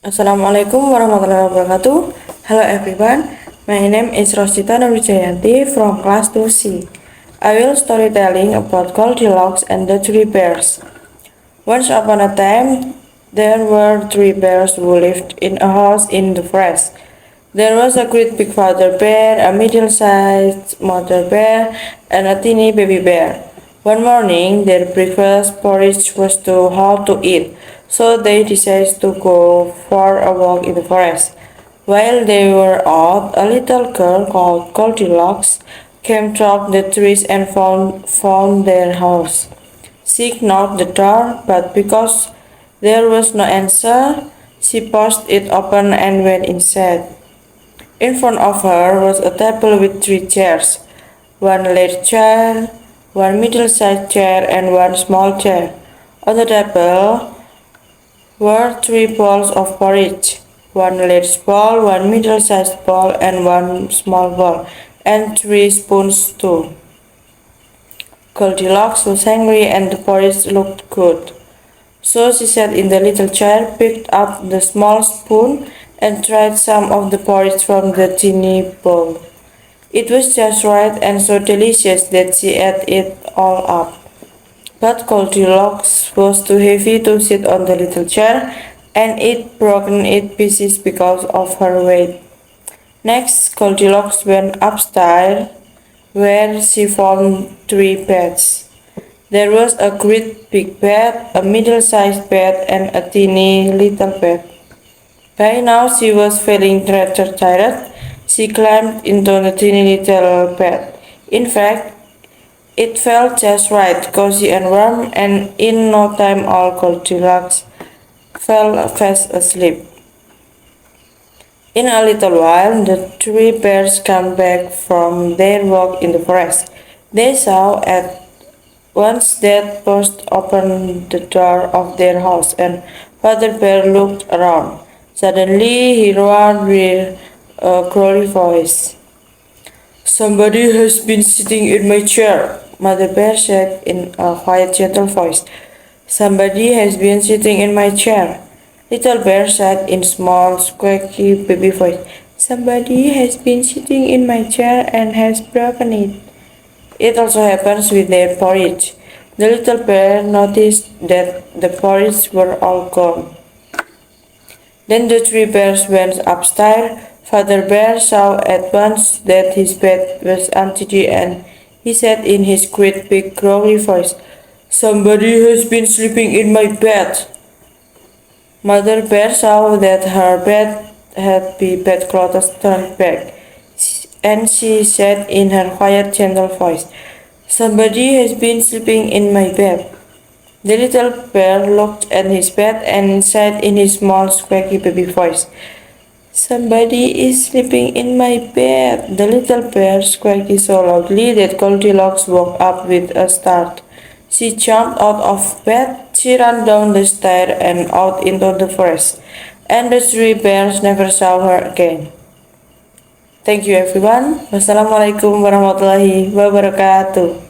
Assalamualaikum warahmatullahi wabarakatuh. Hello everyone, my name is Rosita Nurjayanti from class 2C. I will storytelling about Goldilocks and the Three Bears. Once upon a time, there were three bears who lived in a house in the forest. There was a great big father bear, a middle-sized mother bear, and a teeny baby bear. One morning, their breakfast porridge was too hard to eat, so they decided to go for a walk in the forest. While they were out, a little girl called Goldilocks came through the trees and found their house. She knocked the door, but because there was no answer, she pushed it open and went inside. In front of her was a table with three chairs, one large chair, one middle-sized chair, and one small chair. On the table were three bowls of porridge, one large bowl, one middle-sized bowl, and one small bowl, and three spoons too. Goldilocks was hungry and the porridge looked good. So she sat in the little chair, picked up the small spoon, and tried some of the porridge from the tiny bowl. It was just right and so delicious that she ate it all up. But Goldilocks was too heavy to sit on the little chair, and it broken in pieces because of her weight. Next, Goldilocks went upstairs, where she found three beds. There was a great big bed, a middle-sized bed, and a teeny little bed. By now she was feeling rather tired. She climbed into the teeny little bed. In fact, it felt just right, cozy and warm, and in no time all Goldilocks fell fast asleep. In a little while, the three bears came back from their walk in the forest. They saw at once that burst opened the door of their house, and Father Bear looked around. Suddenly he roared with a growly voice. "Somebody has been sitting in my chair," Mother Bear said in a quiet, gentle voice. "Somebody has been sitting in my chair." Little Bear said in small, squeaky baby voice. "Somebody has been sitting in my chair and has broken it." It also happens with their porridge. The little bear noticed that the porridge were all gone. Then the three bears went upstairs. Father Bear saw at once that his bed was empty, and he said in his great big growly voice, "Somebody has been sleeping in my bed." Mother Bear saw that her bed had the bedclothes turned back, and she said in her quiet, gentle voice, "Somebody has been sleeping in my bed." The little bear looked at his bed and said in his small, squeaky baby voice, "Somebody is sleeping in my bed." The little bear squeaked so loudly that Goldilocks woke up with a start. She jumped out of bed, she ran down the stair and out into the forest, and the three bears never saw her again. Thank you everyone. Wassalamualaikum warahmatullahi wabarakatuh.